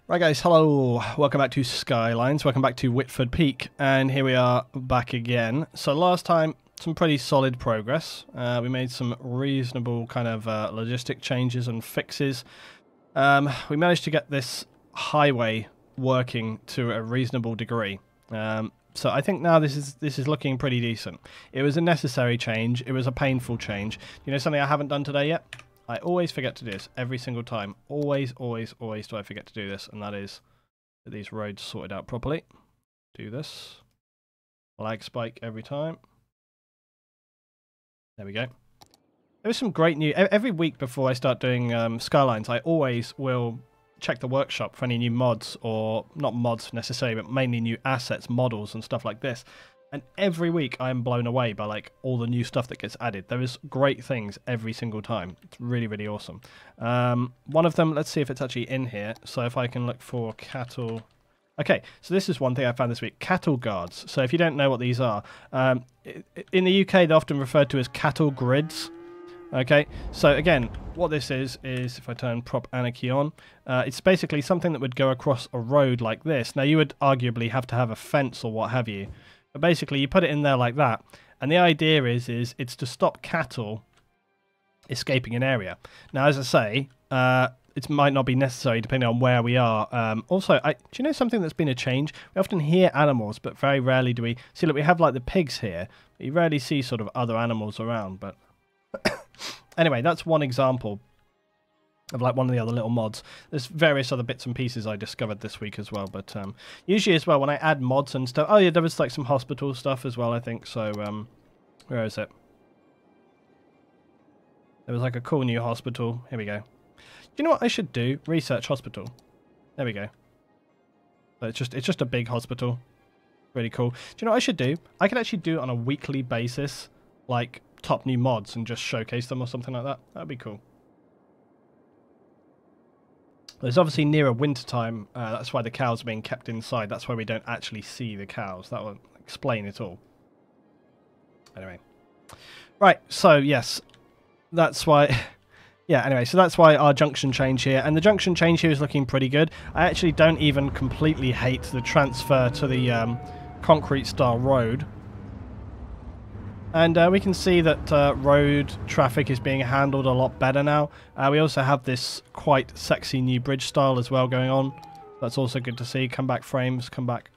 Right guys, hello, welcome back to Skylines, welcome back to Whitford Peak, and here we are back again. So last time, some pretty solid progress. We made some reasonable kind of logistic changes and fixes. We managed to get this highway working to a reasonable degree. So I think now this is looking pretty decent. It was a necessary change, it was a painful change. You know something I haven't done today yet? I always forget to do this every single time. Always do I forget to do this, and that is get these roads sorted out properly. Do this. Lag spike every time. There we go. There was some great new... Every week before I start doing Skylines, I always will check the workshop for any new mods, or not mods necessarily, but mainly new assets, models, and stuff like this. And every week I am blown away by like all the new stuff that gets added. There is great things every single time. It's really, really awesome. One of them, let's see if it's actually in here. So if I can look for cattle... Okay, so this is one thing I found this week. Cattle guards. So if you don't know what these are, in the UK they're often referred to as cattle grids. Okay, so again, what this is if I turn prop anarchy on, it's basically something that would go across a road like this. Now you would arguably have to have a fence or what have you. But basically, you put it in there like that, and the idea is it's to stop cattle escaping an area. Now, as I say, it might not be necessary depending on where we are. Also, do you know something that's been a change? We often hear animals, but very rarely do we see. Look, we have like the pigs here. But you rarely see sort of other animals around. But anyway, that's one example of like one of the other little mods. There's various other bits and pieces I discovered this week as well, but usually as well when I add mods and stuff... Oh yeah, there was like some hospital stuff as well, I think, so where is it? There was like a cool new hospital. Here we go. You know what I should do? Research hospital. There we go. So it's just a big hospital. Really cool. Do you know what I should do? I could actually do it on a weekly basis, like top new mods, and just showcase them or something like that. That'd be cool. It's obviously nearer winter time, that's why the cows are being kept inside. That's why we don't actually see the cows. That will explain it all. Anyway. Right, so yes, that's why... Yeah, anyway, so that's why our junction change here. And the junction change here is looking pretty good. I actually don't even completely hate the transfer to the concrete style road. And we can see that road traffic is being handled a lot better now. We also have this quite sexy new bridge style as well going on. That's also good to see. Come back frames, come back.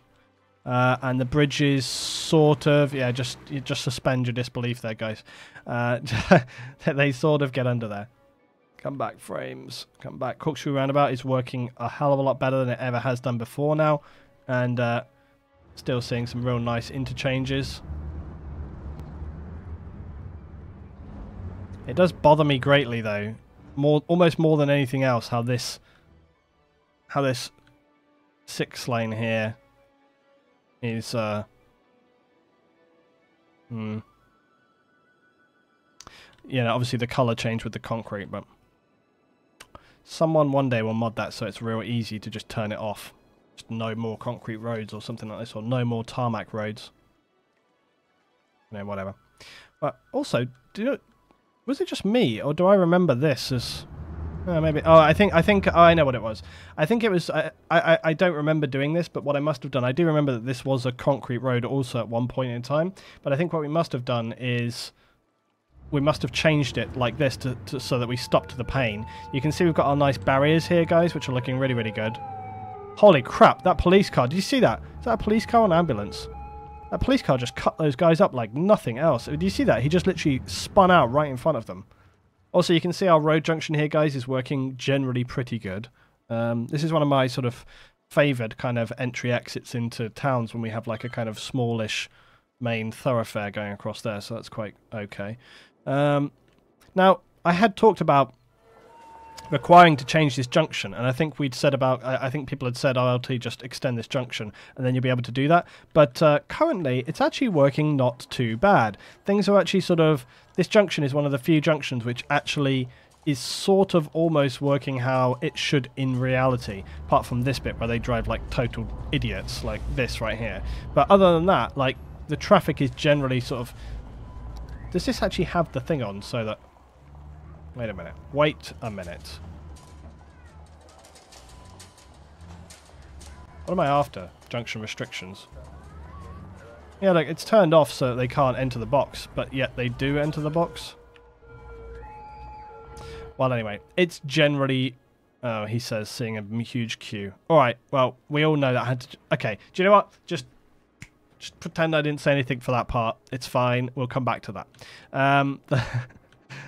And the bridges sort of... Yeah, just suspend your disbelief there, guys. They sort of get under there. Come back frames, come back. Corkscrew Roundabout is working a hell of a lot better than it ever has done before now. And still seeing some real nice interchanges. It does bother me greatly, though, almost more than anything else, how this 6-lane here is, you know, obviously the colour change with the concrete, but someone one day will mod that so it's real easy to just turn it off. Just no more concrete roads or something like this, or no more tarmac roads. You know, whatever. But also, do you know... Was it just me, or do I remember this as... maybe... Oh, I think I know what it was. I think it was... I don't remember doing this, but what I must have done... I do remember that this was a concrete road also at one point in time, but I think what we must have done is... We must have changed it like this so that we stopped the pain. You can see we've got our nice barriers here, guys, which are looking really, really good. Holy crap, that police car... Did you see that? Is that a police car or an ambulance? That police car just cut those guys up like nothing else. Do you see that? He just literally spun out right in front of them. Also, you can see our road junction here, guys, is working generally pretty good. This is one of my sort of favoured kind of entry-exits into towns when we have like a kind of smallish main thoroughfare going across there, so that's quite okay. Now, I had talked about requiring to change this junction, and I think we'd said about... I think people had said, oh, LT, just extend this junction, and then you'll be able to do that. But currently, it's actually working not too bad. Things are actually sort of... This junction is one of the few junctions which actually is sort of almost working how it should in reality, apart from this bit where they drive like total idiots, like this right here. But other than that, like, the traffic is generally sort of... Does this actually have the thing on so that... Wait a minute. Wait a minute. What am I after? Junction restrictions. Yeah, like it's turned off so they can't enter the box, but yet they do enter the box. Well, anyway, it's generally... Oh, he says seeing a huge queue. Alright, well, we all know that I had to... Okay, do you know what? Just pretend I didn't say anything for that part. It's fine. We'll come back to that.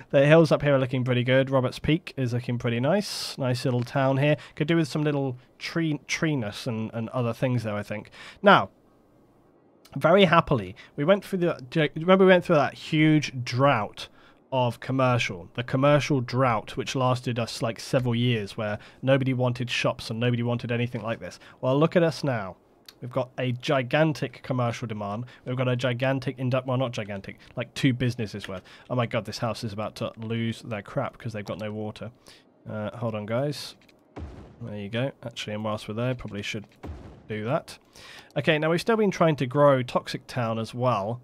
The hills up here are looking pretty good. Roberts Peak is looking pretty nice. Nice little town here. Could do with some little treeness and other things there, I think. Now, very happily, we went through the... Remember we went through that huge drought of the commercial drought, which lasted us like several years, where nobody wanted shops and nobody wanted anything like this. Well, look at us now. We've got a gigantic commercial demand. We've got a gigantic, well, not gigantic, like 2 businesses worth. Oh my god, this house is about to lose their crap because they've got no water. Hold on, guys. There you go. Actually, and whilst we're there, probably should do that. Okay, now we've still been trying to grow Toxic Town as well.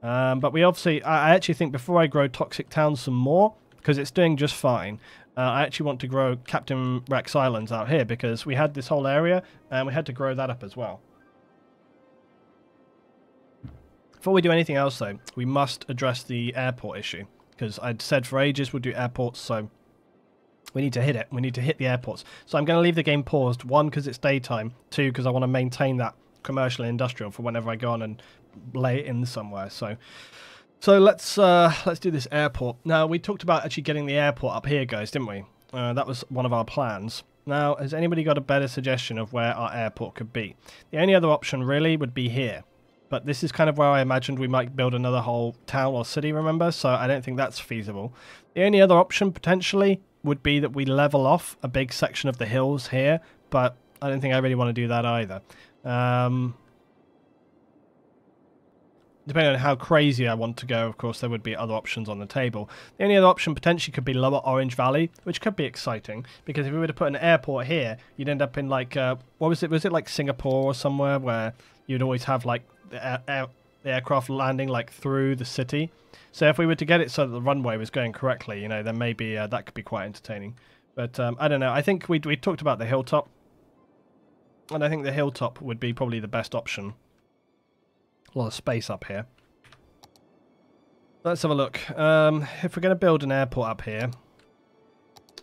But we obviously, I actually think before I grow Toxic Town some more, because it's doing just fine, I actually want to grow Captain Rex Islands out here, because we had this whole area, and we had to grow that up as well. Before we do anything else, though, we must address the airport issue, because I'd said for ages we'd do airports, so we need to hit it. We need to hit the airports. So I'm going to leave the game paused, 1, because it's daytime, 2, because I want to maintain that commercial and industrial for whenever I go on and lay it in somewhere. So let's do this airport. Now, we talked about actually getting the airport up here, guys, didn't we? That was one of our plans. Now, has anybody got a better suggestion of where our airport could be? The only other option really would be here. But this is kind of where I imagined we might build another whole town or city, remember? So I don't think that's feasible. The only other option, potentially, would be that we level off a big section of the hills here. But I don't think I really want to do that either. Depending on how crazy I want to go, of course, there would be other options on the table. The only other option potentially could be Lower Orange Valley, which could be exciting, because if we were to put an airport here, you'd end up in, like, what was it? Was it like Singapore or somewhere where you'd always have, like, the aircraft landing, like, through the city? So if we were to get it so that the runway was going correctly, you know, then maybe that could be quite entertaining. But I don't know. I think we talked about the hilltop, and I think the hilltop would be probably the best option. A lot of space up here. Let's have a look. If we're going to build an airport up here,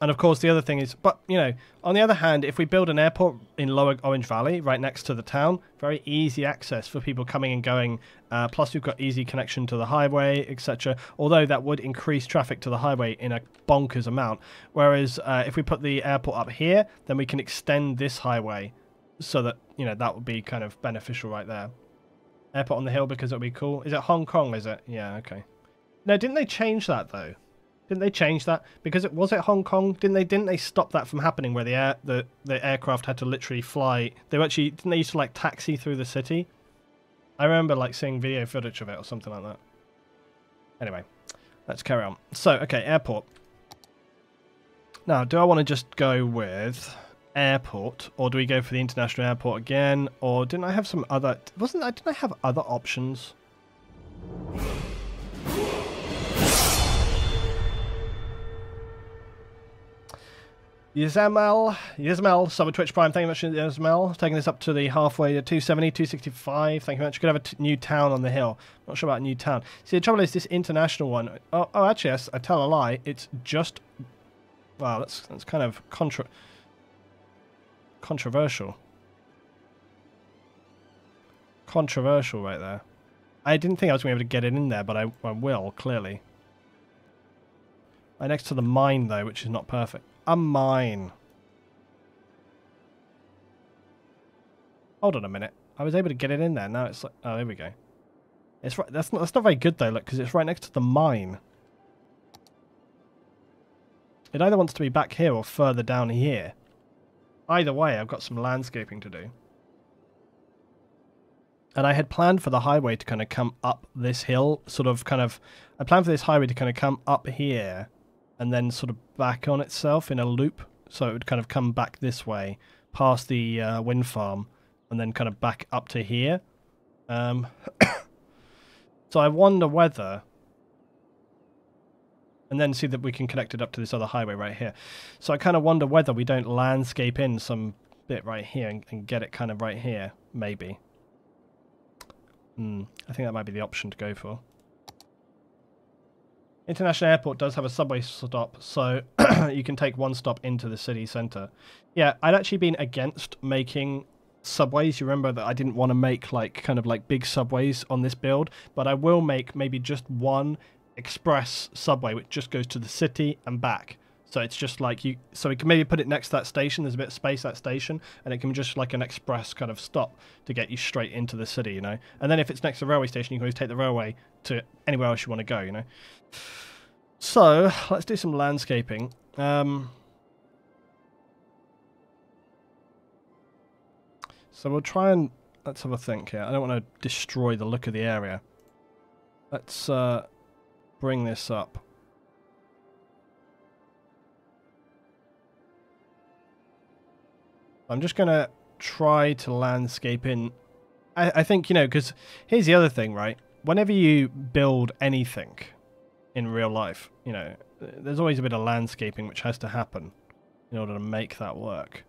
and of course the other thing is, but you know, on the other hand, if we build an airport in Lower Orange Valley, right next to the town, very easy access for people coming and going. Plus we've got easy connection to the highway, etc. Although that would increase traffic to the highway in a bonkers amount. Whereas if we put the airport up here, then we can extend this highway so that, you know, that would be kind of beneficial right there. Airport on the hill because it'll be cool. Is it Hong Kong, is it? Yeah, okay. No, didn't they change that though? Didn't they change that? Because was it Hong Kong? Didn't they stop that from happening where the aircraft had to literally fly? They were actually, didn't they used to like taxi through the city? I remember like seeing video footage of it or something like that. Anyway, let's carry on. So, okay, airport. Now, do I want to just go with airport, or do we go for the international airport again? Or didn't I have some other... Didn't I have other options? Yismel, sub Twitch Prime, thank you much, Yismel. Taking this up to the halfway to 270, 265. Thank you much. Could have a new town on the hill. Not sure about a new town. See, the trouble is this international one. Oh actually, I tell a lie. It's just... Wow, that's kind of controversial. Controversial right there. I didn't think I was going to be able to get it in there, but I will, clearly. Right next to the mine, though, which is not perfect. A mine. Hold on a minute. I was able to get it in there. Now it's like... Oh, there we go. It's right. That's not very good, though, look, because it's right next to the mine. It either wants to be back here or further down here. Either way, I've got some landscaping to do. And I had planned for the highway to kind of come up this hill, I planned for this highway to kind of come up here and then sort of back on itself in a loop. So it would kind of come back this way, past the wind farm, and then kind of back up to here. So I wonder whether... And then see that we can connect it up to this other highway right here. So I kind of wonder whether we don't landscape in some bit right here and get it kind of right here, maybe. I think that might be the option to go for. International Airport does have a subway stop, so you can take one stop into the city centre. Yeah, I'd actually been against making subways. You remember that I didn't want to make like kind of like big subways on this build, but I will make maybe just one express subway which just goes to the city and back. So it's just like so we can maybe put it next to that station. There's a bit of space at that station, and it can be just like an express kind of stop to get you straight into the city, you know. And then if it's next to the railway station, you can always take the railway to anywhere else you want to go, you know. So let's do some landscaping. So we'll try and let's have a think here. I don't want to destroy the look of the area. Let's bring this up. I'm just going to try to landscape in... I think, you know, because here's the other thing, right? Whenever you build anything in real life, you know, there's always a bit of landscaping which has to happen in order to make that work.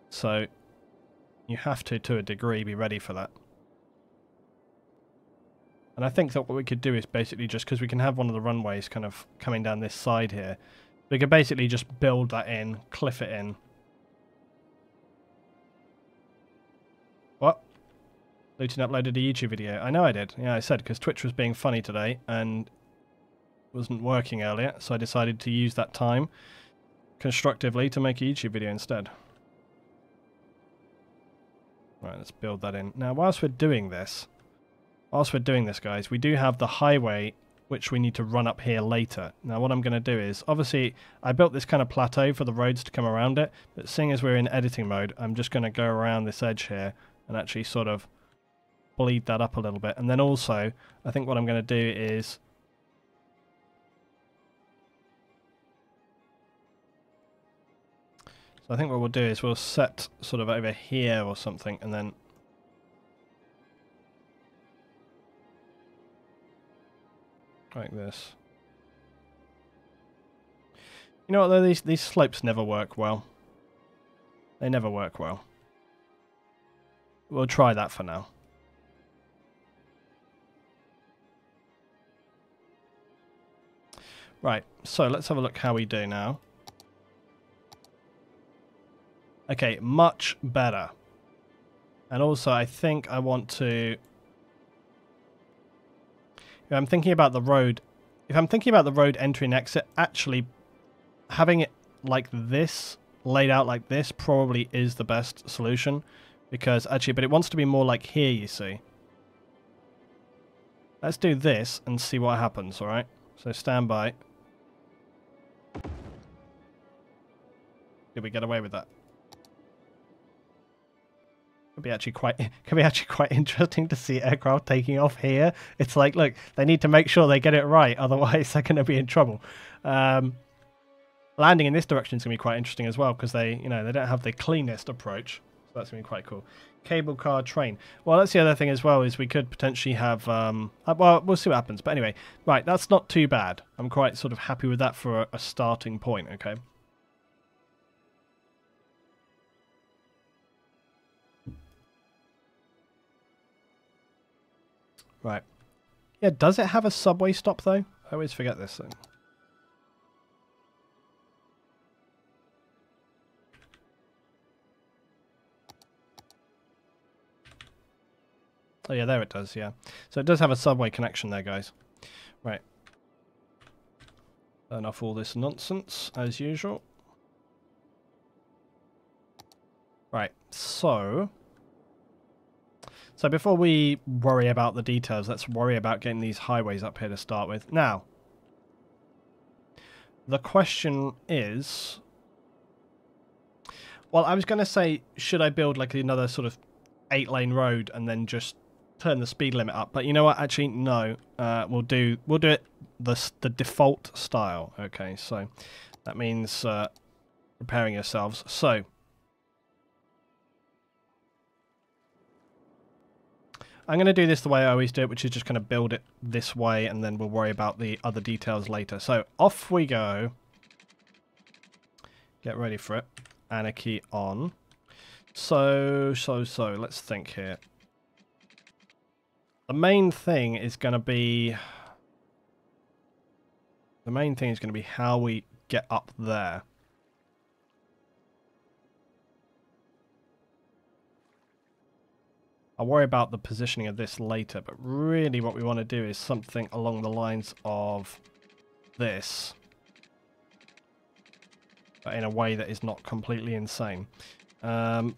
So you have to a degree, be ready for that. And I think that what we could do is basically just, because we can have one of the runways kind of coming down this side here, we could basically just build that in, cliff it in. What? Luton uploaded a YouTube video. I know I did. Yeah, I said, because Twitch was being funny today and wasn't working earlier, so I decided to use that time constructively to make a YouTube video instead. Right, let's build that in. Now, whilst we're doing this, guys, we do have the highway which we need to run up here later. Now what I'm going to do is, obviously I built this kind of plateau for the roads to come around it, but seeing as we're in editing mode, I'm just going to go around this edge here and actually sort of bleed that up a little bit. And then also, I think what I'm going to do is... So I think what we'll do is we'll set sort of over here or something, and then... like this. You know what though, these slopes never work well. They never work well. We'll try that for now. Right, so let's have a look how we do now. Okay, much better. And also I think I want to... If I'm thinking about the road entry and exit, actually having it like this, laid out like this, probably is the best solution. Because actually, but it wants to be more like here, you see. Let's do this and see what happens, alright? So stand by. Did we get away with that? Could be actually quite interesting to see aircraft taking off here. It's like, look, they need to make sure they get it right, otherwise they're going to be in trouble. Landing in this direction is going to be quite interesting as well, because they don't have the cleanest approach. So that's going to be quite cool. Cable car train. Well, that's the other thing as well, is we could potentially have... well, we'll see what happens. But anyway, right, that's not too bad. I'm quite sort of happy with that for a starting point, okay? Right. Yeah, does it have a subway stop, though? I always forget this thing. Oh, yeah, there it does, yeah. So it does have a subway connection there, guys. Right. Turn off all this nonsense, as usual. Right, so before we worry about the details, let's worry about getting these highways up here to start with. Now, the question is... Well, I was going to say, should I build like another sort of 8-lane road and then just turn the speed limit up? But you know what? Actually, no. We'll do it the default style. Okay, so that means preparing yourselves. So... I'm going to do this the way I always do it, which is just kind of build it this way, and then we'll worry about the other details later. So off we go. Get ready for it. anarchy on. So, let's think here. The main thing is going to be how we get up there. I'll worry about the positioning of this later, but really what we want to do is something along the lines of this. But in a way that is not completely insane. And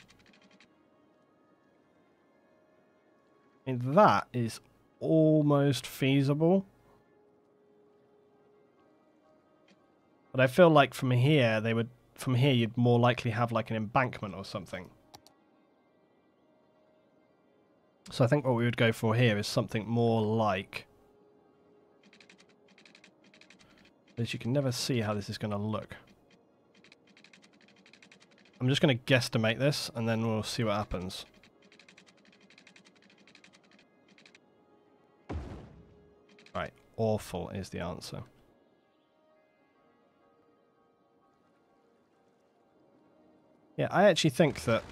that is almost feasible. But I feel like from here you'd more likely have like an embankment or something. So I think what we would go for here is something more like, as you can never see how this is going to look. I'm just going to guesstimate this and then we'll see what happens. Right, awful is the answer. Yeah, I actually think that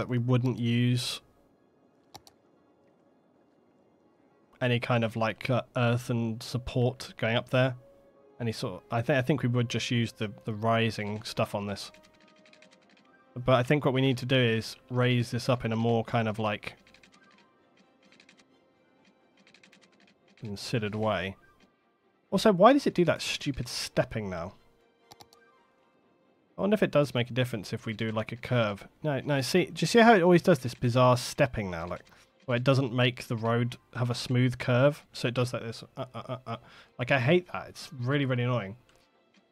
we wouldn't use any kind of like earthen support going up there. Any sort of, I think we would just use the rising stuff on this. But I think what we need to do is raise this up in a more kind of like considered way. Also, why does it do that stupid stepping now? I wonder if it does make a difference if we do like a curve. No, see, do you see how it always does this bizarre stepping now? Like, where it doesn't make the road have a smooth curve, so it does like this. Like, I hate that. It's really, really annoying.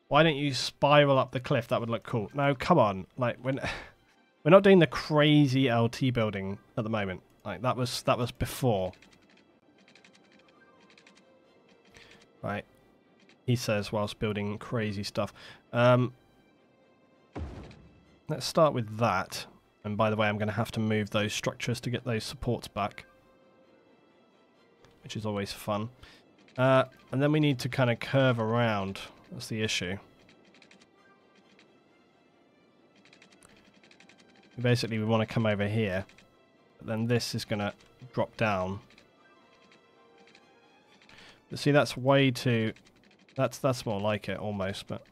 Why don't you spiral up the cliff? That would look cool. No, come on. Like, we're not doing the crazy LT building at the moment. Like, that was before. Right. He says whilst building crazy stuff. Let's start with that. And by the way, I'm going to have to move those structures to get those supports back, which is always fun. And then we need to kind of curve around. That's the issue. Basically, we want to come over here, but then this is going to drop down. But see, that's way too... That's more like it, almost, but...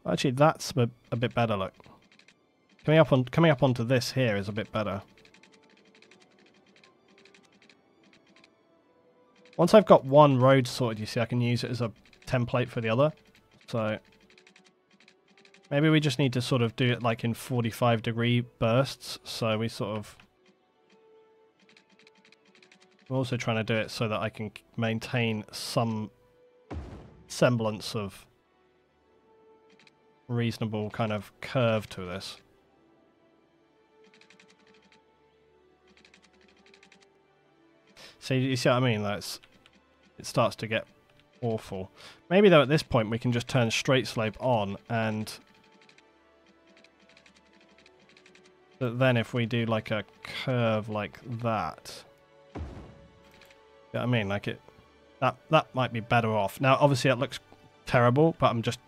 Actually, that's a bit better, look. Coming up onto this here is a bit better. Once I've got one road sorted, you see, I can use it as a template for the other. So maybe we just need to sort of do it like in 45-degree bursts. So we sort of... I'm also trying to do it so that I can maintain some semblance of reasonable kind of curve to this. So you see what I mean? It starts to get awful. Maybe though at this point we can just turn straight slope on, and then if we do like a curve like that, you know what I mean? Like that might be better off. Now obviously it looks terrible, but I'm just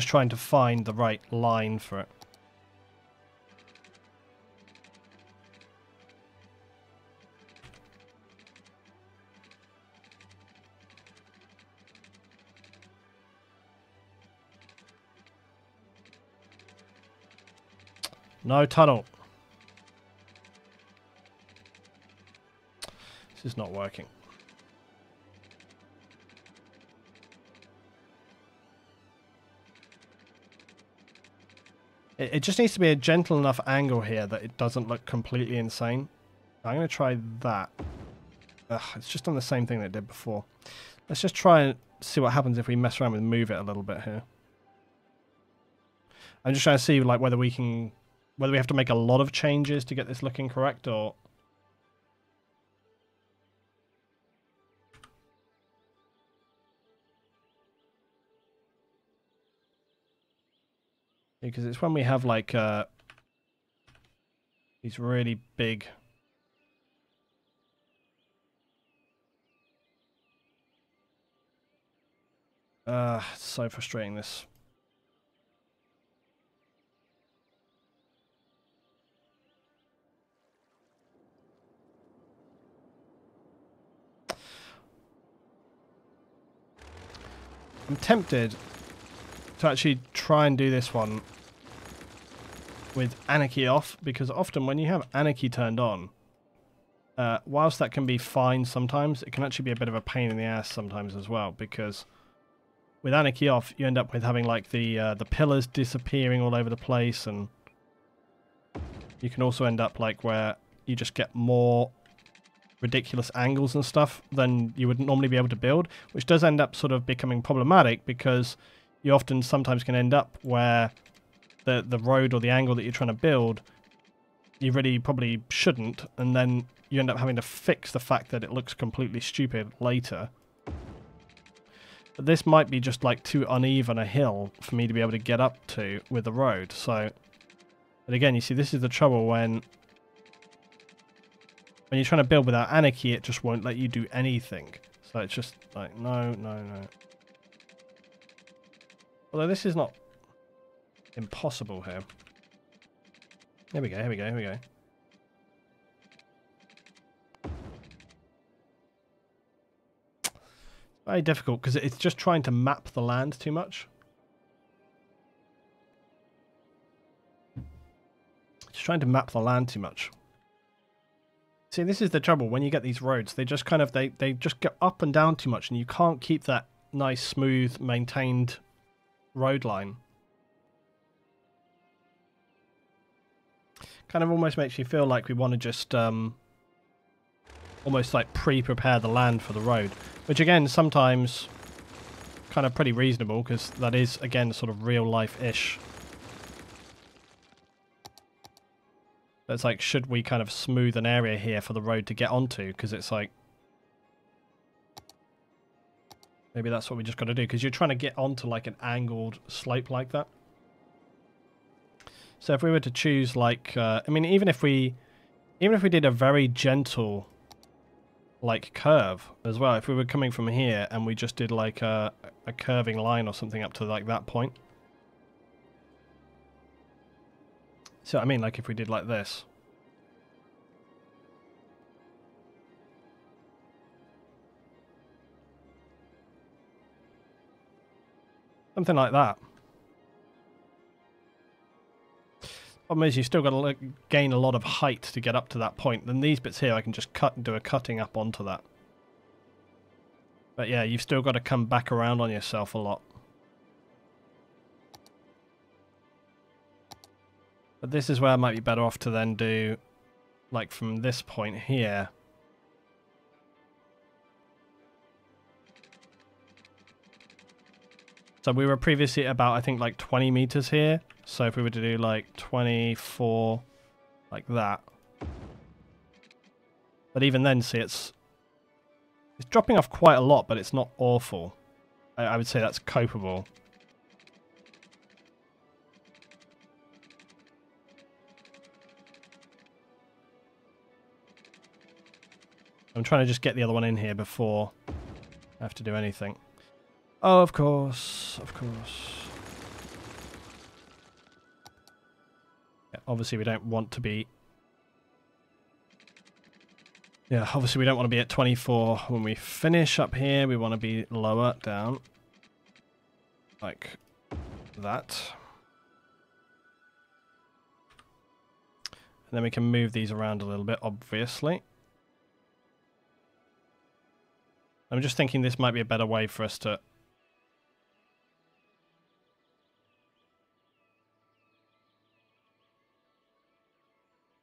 trying to find the right line for it. No tunnel. This is not working. It just needs to be a gentle enough angle here that it doesn't look completely insane. I'm going to try that. Ugh, it's just on the same thing that it did before. Let's just try and see what happens if we mess around with move it a little bit here. I'm just trying to see like whether we have to make a lot of changes to get this looking correct, or... Because it's when we have like These really big... it's so frustrating, this. I'm tempted to actually try and do this one with Anarchy off, because often when you have Anarchy turned on, whilst that can be fine sometimes, it can actually be a bit of a pain in the ass sometimes as well, because with Anarchy off, you end up with having like the pillars disappearing all over the place, and you can also end up like where you just get more ridiculous angles and stuff than you would normally be able to build, which does end up sort of becoming problematic, because you often sometimes can end up where the road or the angle that you're trying to build, you really probably shouldn't, and then you end up having to fix the fact that it looks completely stupid later. But this might be just like too uneven a hill for me to be able to get up to with the road. So, but again, you see, this is the trouble when you're trying to build without Anarchy, it just won't let you do anything. So it's just like, no, no, no. Although this is not impossible here. Here we go, here we go, here we go. Very difficult because it's just trying to map the land too much. It's trying to map the land too much. See, this is the trouble when you get these roads. They just kind of they just go up and down too much, and you can't keep that nice, smooth, maintained road line. Kind of almost makes you feel like we want to just almost like pre-prepare the land for the road, which again sometimes kind of pretty reasonable, because that is again sort of real life-ish. But it's like, should we kind of smooth an area here for the road to get onto? Because it's like, maybe that's what we just got to do, because you're trying to get onto like an angled slope like that. So if we were to choose like, I mean, even if we did a very gentle like curve as well, if we were coming from here and we just did like a curving line or something up to like that point. So I mean, like if we did like this. Something like that. Problem is, you still got to gain a lot of height to get up to that point. Then these bits here, I can just cut and do a cutting up onto that. But yeah, you've still got to come back around on yourself a lot. But this is where I might be better off to then do, like from this point here. So we were previously at about, I think, like 20 meters here. So if we were to do like 24, like that. But even then, see, it's dropping off quite a lot, but it's not awful. I would say that's copeable. I'm trying to just get the other one in here before I have to do anything. Oh, of course, of course. Yeah, obviously we don't want to be... Yeah, obviously we don't want to be at 24 when we finish up here. We want to be lower down. Like that. And then we can move these around a little bit, obviously. I'm just thinking this might be a better way for us to...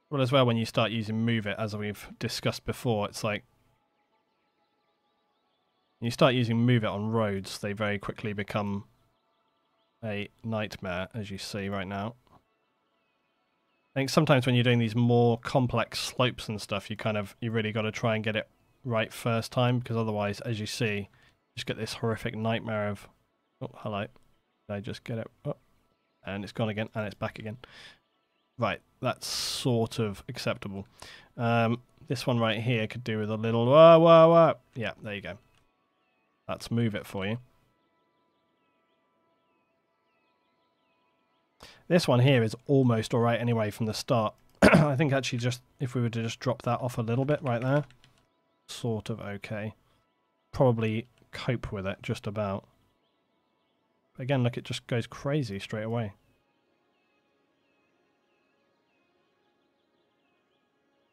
Well, as well, when you start using Move It, as we've discussed before, it's like... When you start using Move It on roads, they very quickly become a nightmare, as you see right now. I think sometimes when you're doing these more complex slopes and stuff, you really got to try and get it right first time, because otherwise, as you see, you just get this horrific nightmare of... Oh, hello. Did I just get it? Oh, and it's gone again, and it's back again. Right, that's sort of acceptable. This one right here could do with a little... Whoa, whoa, whoa. Yeah, there you go. Let's move it for you. This one here is almost alright anyway from the start. I think actually just if we were to just drop that off a little bit right there, sort of okay. Probably cope with it just about. Again, look, it just goes crazy straight away.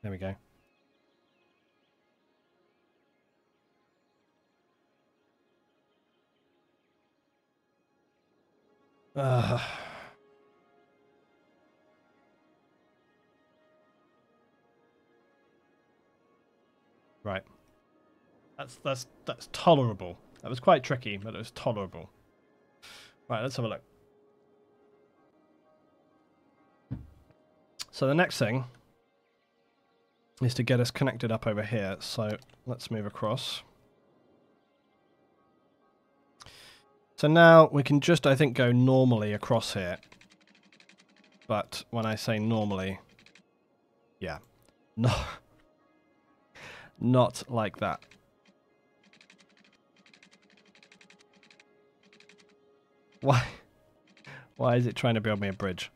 There we go. Right. That's tolerable. That was quite tricky, but it was tolerable. Right, let's have a look. So the next thing is to get us connected up over here. So let's move across. So now we can just, I think, go normally across here. But when I say normally, yeah, no, not like that. Why? Why is it trying to build me a bridge?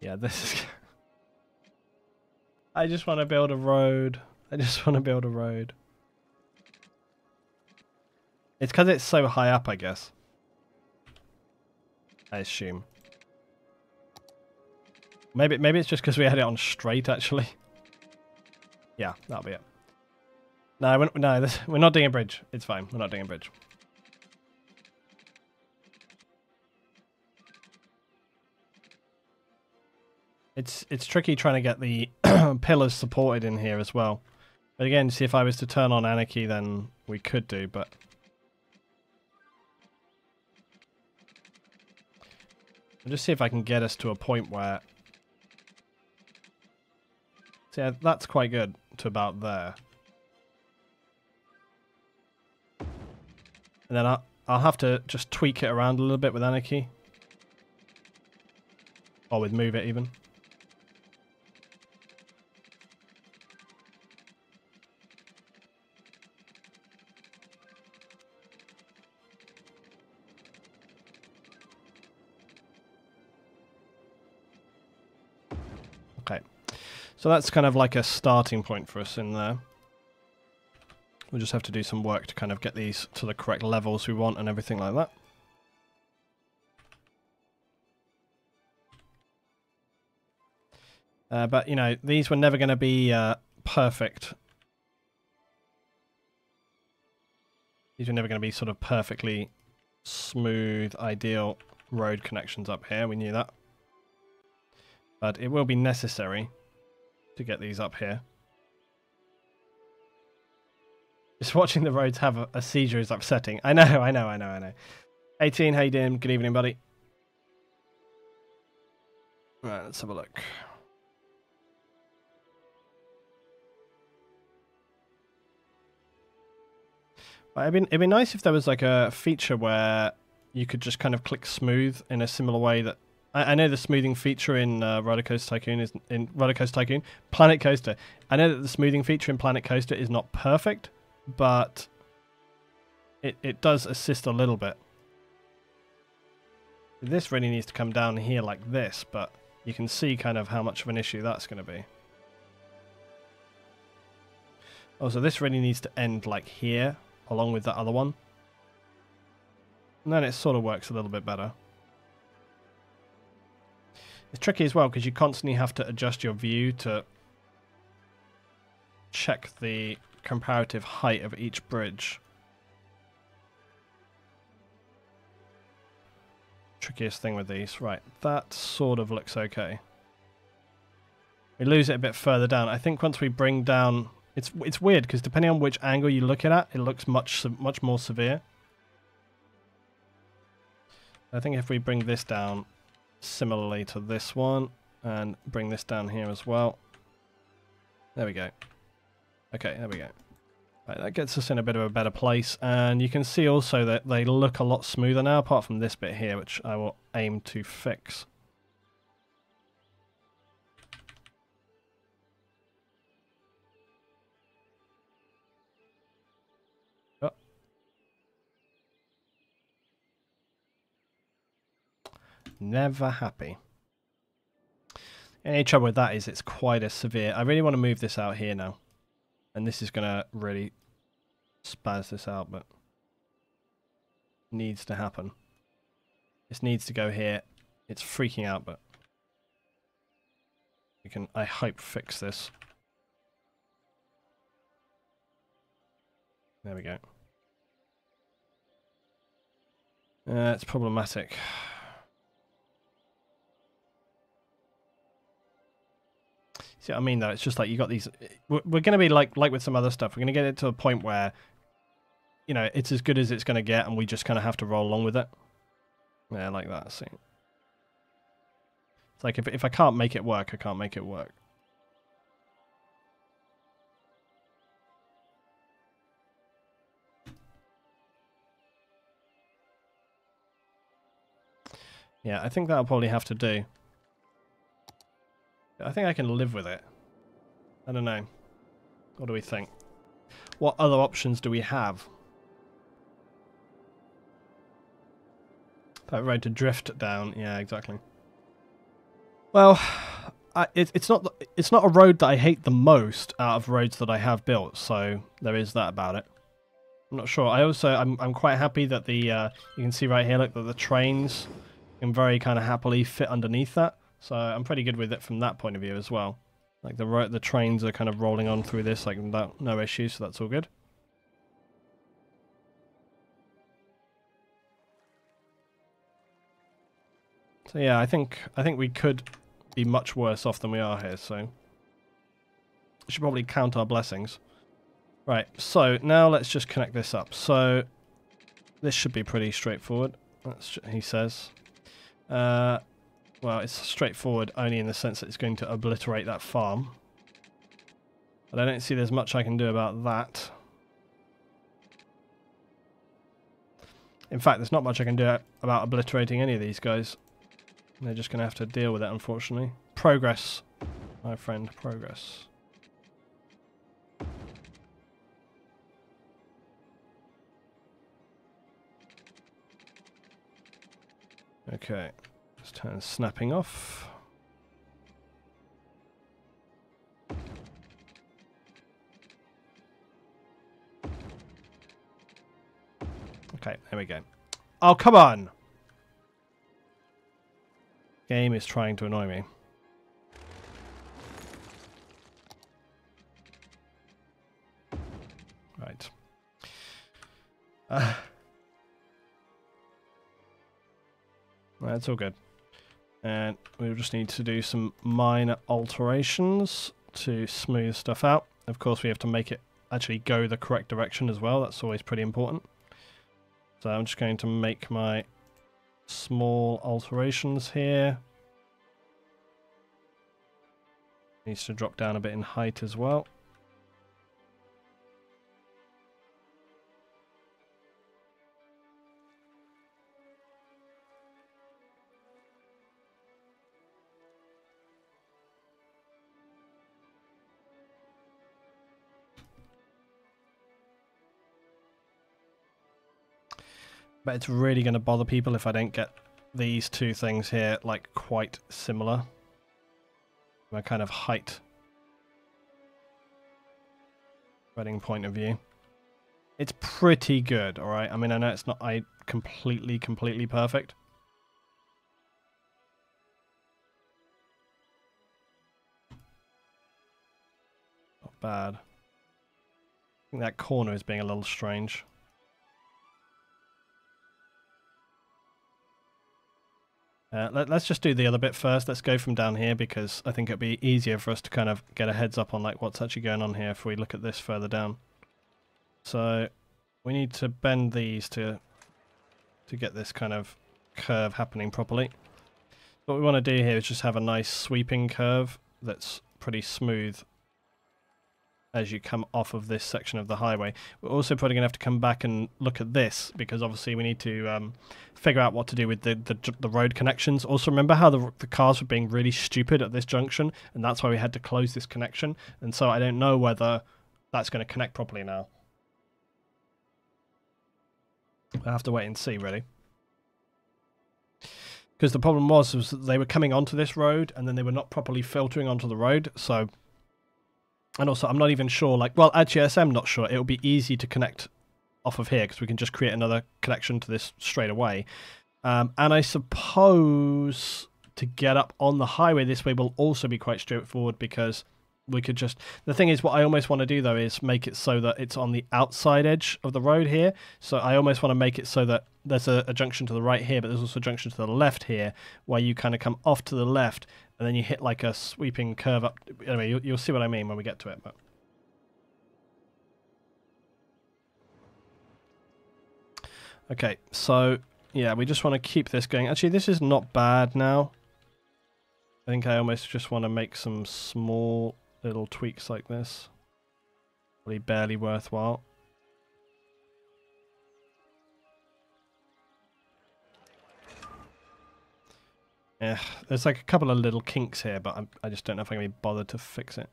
Yeah, this is... I just want to build a road. I just want to build a road. It's because it's so high up, I guess. I assume. Maybe it's just because we had it on straight, actually. Yeah, that'll be it. No, we're not doing a bridge. It's fine. We're not doing a bridge. It's tricky trying to get the pillars supported in here as well. But again, see, if I was to turn on anarchy, then we could do, but... I'll just see if I can get us to a point where... So yeah, that's quite good to about there. And then I'll have to just tweak it around a little bit with anarchy. Or with move it even. Okay. So that's kind of like a starting point for us in there. We'll just have to do some work to kind of get these to the correct levels we want and everything like that. But, you know, these were never going to be perfect. These were never going to be sort of perfectly smooth, ideal road connections up here. We knew that. But it will be necessary to get these up here. Just watching the roads have a seizure is upsetting. I know. 18, how you doing? Good evening, buddy. Right, let's have a look. It'd be nice if there was like a feature where you could just kind of click smooth in a similar way that... I know the smoothing feature in Roller Coaster Tycoon is... In Roller Coaster Tycoon, Planet Coaster. I know that the smoothing feature in Planet Coaster is not perfect, but it does assist a little bit. This really needs to come down here like this, but you can see kind of how much of an issue that's going to be. Also, this really needs to end like here, along with that other one. And then it sort of works a little bit better. It's tricky as well because you constantly have to adjust your view to check the comparative height of each bridge. Trickiest thing with these. Right, that sort of looks okay. We lose it a bit further down. I think once we bring down... It's weird because depending on which angle you look at it looks much more severe. I think if we bring this down similarly to this one and bring this down here as well. There we go. Okay, there we go. Right, that gets us in a bit of a better place, and you can see also that they look a lot smoother now, apart from this bit here, which I will aim to fix. Oh. Never happy. Any trouble with that is it's quite a severe... I really want to move this out here now. And this is going to really spaz this out, but needs to happen. This needs to go here. It's freaking out, but we can, I hope, fix this. There we go. It's problematic. See what I mean, though? It's just like you got these... We're going to be like with some other stuff. We're going to get it to a point where, you know, it's as good as it's going to get, and we just kind of have to roll along with it. Yeah, like that. See, it's like if I can't make it work, I can't make it work. Yeah, I think that'll probably have to do. I think I can live with it. I don't know. What do we think? What other options do we have? That road to drift down. Yeah, exactly. Well, it's not a road that I hate the most out of roads that I have built. So there is that about it. I'm not sure. I'm quite happy that the you can see right here, look, that the trains can very kind of happily fit underneath that. So I'm pretty good with it from that point of view as well. Like the trains are kind of rolling on through this like no issues, so that's all good. So yeah, I think we could be much worse off than we are here, so we should probably count our blessings. Right, so now let's just connect this up. So this should be pretty straightforward, he says. Well, it's straightforward only in the sense that it's going to obliterate that farm. But I don't see there's much I can do about that. In fact, there's not much I can do about obliterating any of these guys. They're just going to have to deal with it, unfortunately. Progress, my friend, progress. Okay. Let's turn snapping off. Okay, there we go. Oh, come on! Game is trying to annoy me. Right. That's all good. And we'll just need to do some minor alterations to smooth stuff out. Of course, we have to make it actually go the correct direction as well. That's always pretty important. So I'm just going to make my small alterations here. Needs to drop down a bit in height as well. But it's really going to bother people if I don't get these two things here like quite similar. My kind of height spreading point of view. It's pretty good, alright? I mean, I know it's not completely perfect. Not bad. I think that corner is being a little strange. Let's just do the other bit first. Let's go from down here because I think it'd be easier for us to kind of get a heads up on like what's actually going on here if we look at this further down. So we need to bend these to get this kind of curve happening properly. What we want to do here is just have a nice sweeping curve that's pretty smooth. as you come off of this section of the highway. We're also probably going to have to come back and look at this, because obviously we need to figure out what to do with the road connections. Also, remember how the cars were being really stupid at this junction, and that's why we had to close this connection. And so I don't know whether that's going to connect properly now. I'll have to wait and see, really. Because the problem was that they were coming onto this road, and then they were not properly filtering onto the road, so... And also, I'm not even sure, like, well, actually, I'm not sure. It'll be easy to connect off of here, because we can just create another connection to this straight away. And I suppose to get up on the highway this way will also be quite straightforward, because we could just... The thing is, what I almost want to do, though, is make it so that it's on the outside edge of the road here. So I almost want to make it so that there's a junction to the right here, but there's also a junction to the left here, where you kind of come off to the left, and then you hit like a sweeping curve up. Anyway, you'll see what I mean when we get to it. But okay, so yeah, we just want to keep this going. Actually, this is not bad now. I think I almost just want to make some small little tweaks like this. Really barely worthwhile. Yeah, there's like a couple of little kinks here, but I just don't know if I'm going to be bothered to fix it.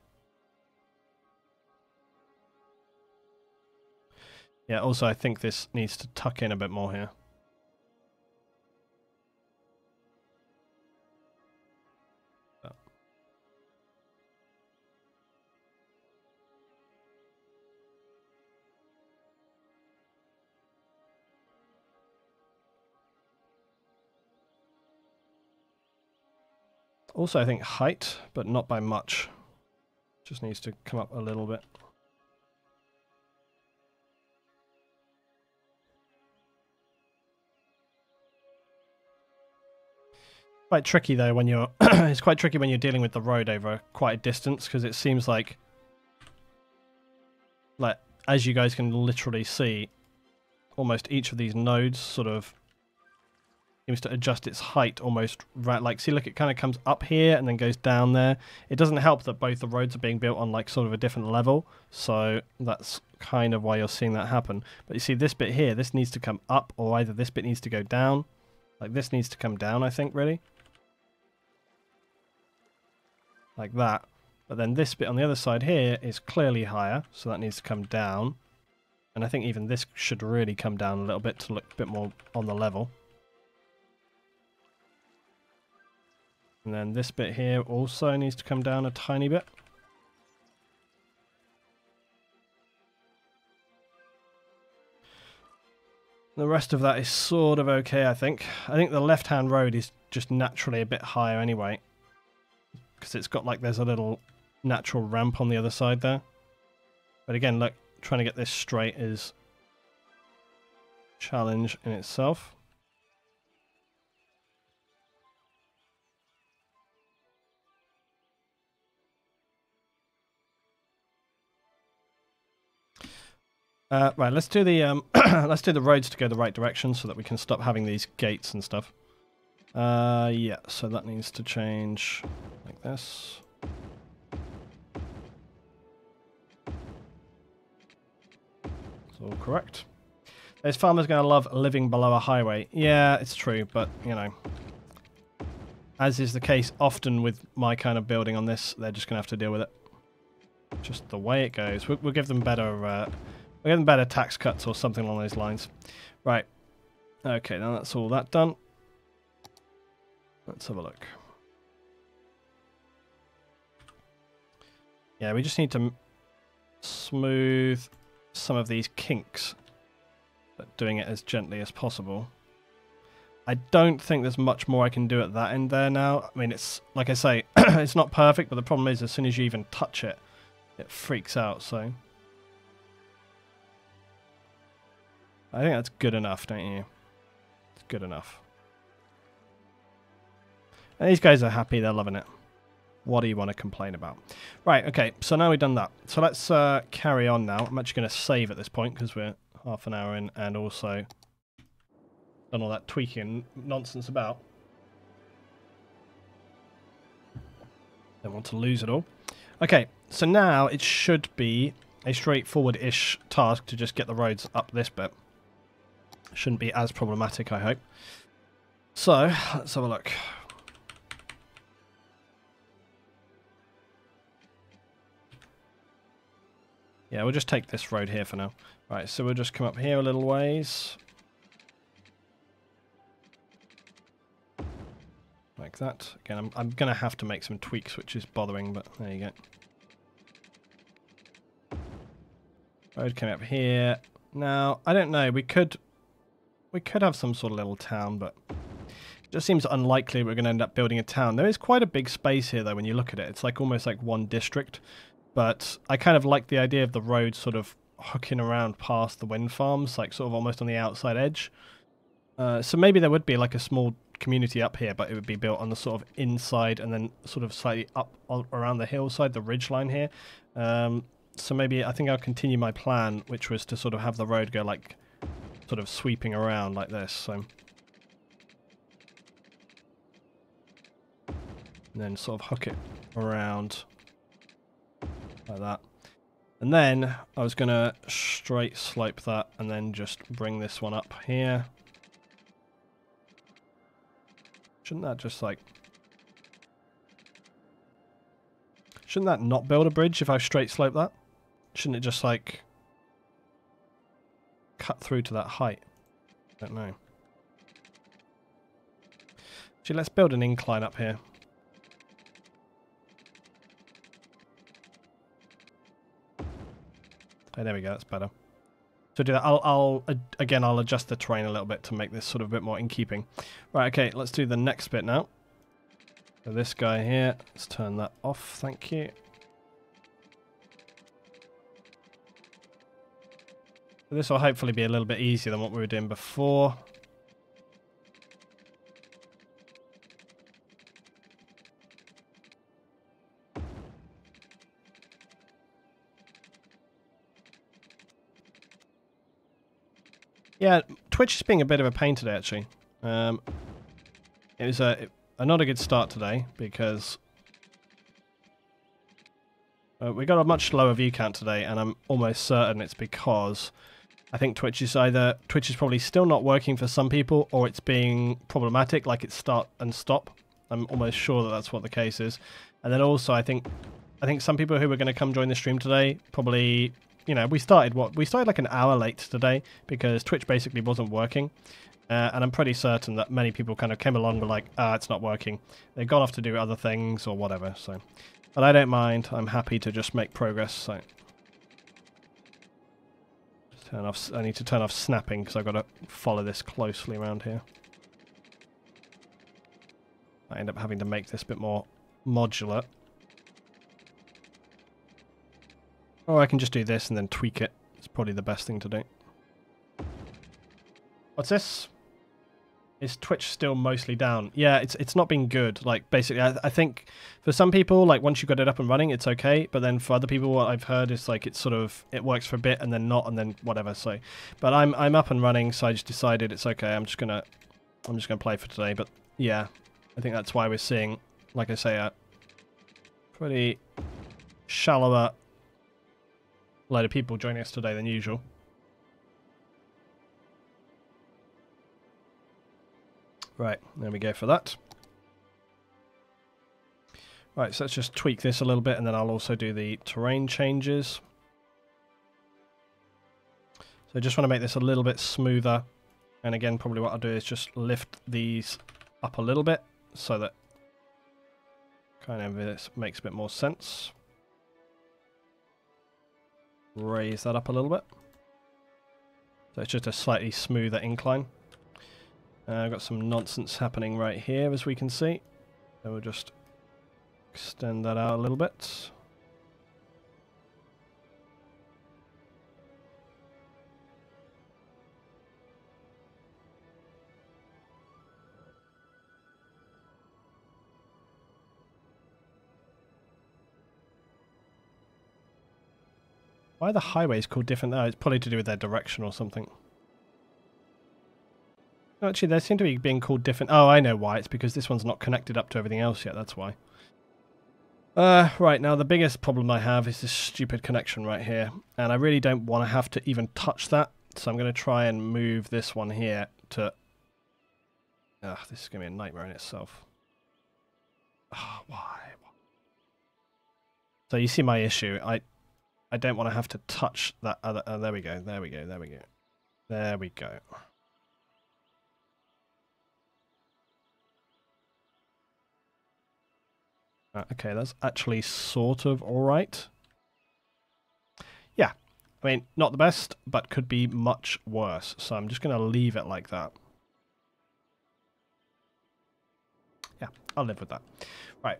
Yeah, also I think this needs to tuck in a bit more here. Also, I think height, but not by much. Just needs to come up a little bit. Quite tricky though when you're it's quite tricky when you're dealing with the road over quite a distance, because it seems like as you guys can literally see, almost each of these nodes sort of seems to adjust its height almost right. Like, see, look, it kind of comes up here and then goes down there. It doesn't help that both the roads are being built on like sort of a different level, so that's kind of why you're seeing that happen. But you see this bit here, this needs to come up, or either this bit needs to go down. Like, this needs to come down, I think, really. Like that. But then this bit on the other side here is clearly higher, so that needs to come down. And I think even this should really come down a little bit to look a bit more on the level. And then this bit here also needs to come down a tiny bit. The rest of that is sort of okay, I think. I think the left-hand road is just naturally a bit higher anyway, because it's got like there's a little natural ramp on the other side there. But again, look, trying to get this straight is a challenge in itself. Right, let's do the let's do the roads to go the right direction so that we can stop having these gates and stuff. Yeah, so that needs to change like this. It's all correct. Those farmers going to love living below a highway. Yeah, it's true, but you know, as is the case often with my kind of building on this, they're just going to have to deal with it. Just the way it goes. We'll give them better. We'll give them better tax cuts or something along those lines. Right. Okay, now that's all that done. Let's have a look. Yeah, we just need to smooth some of these kinks, but doing it as gently as possible. I don't think there's much more I can do at that end there now. I mean, it's, like I say, it's not perfect, but the problem is as soon as you even touch it, it freaks out, so... I think that's good enough, don't you? It's good enough. And these guys are happy, they're loving it. What do you want to complain about? Right, okay, so now we've done that. So let's carry on now. I'm actually going to save at this point because we're half an hour in, and also done all that tweaking nonsense about. Don't want to lose it all. Okay, So now it should be a straightforward-ish task to just get the roads up this bit. Shouldn't be as problematic, I hope. So, let's have a look. Yeah, we'll just take this road here for now. Right, so we'll just come up here a little ways. Like that. Again, I'm going to have to make some tweaks, which is bothering, but there you go. Road coming up here. Now, I don't know, we could have some sort of little town, but it just seems unlikely we're going to end up building a town. There is quite a big space here, though, when you look at it. It's like almost like one district, but I kind of like the idea of the road sort of hooking around past the wind farms, like sort of almost on the outside edge. So maybe there would be like a small community up here, but it would be built on the sort of inside and then sort of slightly up around the hillside, the ridge line here. So maybe I think I'll continue my plan, which was to sort of have the road go like sort of sweeping around like this. So and then sort of hook it around like that. And then I was going to straight slope that and then just bring this one up here. Shouldn't that just like... Shouldn't that not build a bridge if I straight slope that? Shouldn't it just like... cut through to that height? I don't know. Actually, let's build an incline up here. Oh, there we go, that's better. So do that. I'll adjust the terrain a little bit to make this sort of a bit more in keeping. Right, okay, let's do the next bit now. So this guy here, let's turn that off, thank you. This will hopefully be a little bit easier than what we were doing before. Yeah, Twitch is being a bit of a pain today, actually. It was not a good start today because we got a much lower view count today, and I'm almost certain it's because I think Twitch is probably still not working for some people, or it's being problematic, like it's start and stop. I'm almost sure that that's what the case is. And then also, I think some people who were going to come join the stream today probably. You know, we started like an hour late today because Twitch basically wasn't working. And I'm pretty certain that many people kind of came along and were like, it's not working. They've gone off to do other things or whatever. So, but I don't mind. I'm happy to just make progress. So, turn off. I need to turn off snapping because I've got to follow this closely around here. I end up having to make this a bit more modular. Or I can just do this and then tweak it. It's probably the best thing to do. What's this? Is Twitch still mostly down? Yeah, it's not been good. Like, basically, I think for some people, like, once you've got it up and running, it's okay. But then for other people, what I've heard is, like, it's sort of, it works for a bit and then not and then whatever. So, but I'm up and running, so I just decided it's okay. I'm just gonna play for today. But, yeah, I think that's why we're seeing, like I say, a pretty shallower load of people joining us today than usual. Right, there we go for that. Right, so let's just tweak this a little bit, and then I'll also do the terrain changes. So I just want to make this a little bit smoother. And again, probably what I'll do is just lift these up a little bit so that kind of this makes a bit more sense. Raise that up a little bit. So it's just a slightly smoother incline. I've got some nonsense happening right here, as we can see. So we'll just extend that out a little bit. Why are the highways called different? Oh, it's probably to do with their direction or something. No, actually, they seem to be being called different. Oh, I know why. It's because this one's not connected up to everything else yet. That's why. Right, now the biggest problem I have is this stupid connection right here. And I really don't want to have to even touch that. So I'm going to try and move this one here to... this is going to be a nightmare in itself. Why? So you see my issue. I don't want to have to touch that other... there we go, there we go, there we go. There we go. Okay, that's actually sort of alright. Yeah, I mean, not the best, but could be much worse. So I'm just going to leave it like that. Yeah, I'll live with that. Right.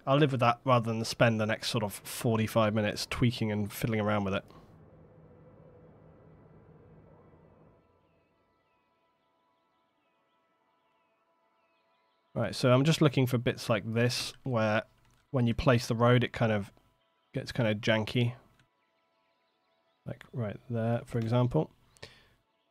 I'll live with that rather than spend the next sort of 45 minutes tweaking and fiddling around with it. Right, so I'm just looking for bits like this, where when you place the road, it kind of gets kind of janky. Like right there, for example.